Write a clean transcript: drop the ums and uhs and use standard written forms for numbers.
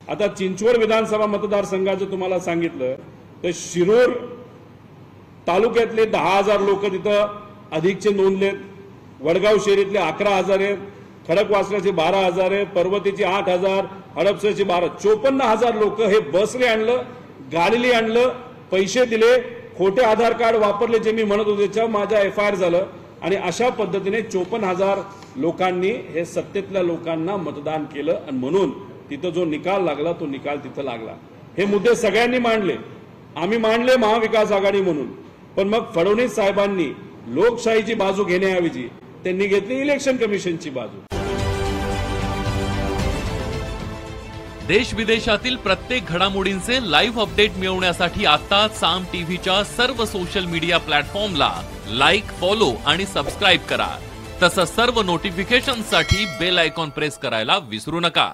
आता चिंचवड विधानसभा मतदारसंघाचं तुम्हाला सांगितलं तर शिरूर तालुक्यातले 10,000 लोक तिथं अधिकचे नोंदलेत, वडगाव शहरीतले 11,000 आहेत, खडकवासल्याचे 12,000 आहेत, पर्वतीचे 8,000, हडपसरचे 12, 54,000 लोक हे बसने आणलं, गाडीने आणलं, पैसे दिले, खोटे आधार कार्ड वापरले जे मी म्हणत होते त्याच्यावर माझ्या FIR झालं आणि अशा पद्धतीने 54,000 लोकांनी हे सत्तेतल्या लोकांना मतदान केलं आणि म्हणून तिथं जो निकाल लागला तो निकाल तिथं लागला। हे मुद्दे सगळ्यांनी मांडले, आम्ही मांडले महाविकास आघाडी म्हणून, पण मग फडणवीस साहेबांनी लोकशाहीची बाजू घेण्याऐवजी त्यांनी घेतली इलेक्शन कमिशनची बाजू। देश विदेशातील प्रत्येक घडामोडींचे लाईव्ह अपडेट मिळवण्यासाठी आता साम टीव्हीच्या सर्व सोशल मीडिया प्लॅटफॉर्मला लाईक, फॉलो आणि सबस्क्राईब करा। तसंच सर्व नोटिफिकेशनसाठी बेल आयकॉन प्रेस करायला विसरू नका।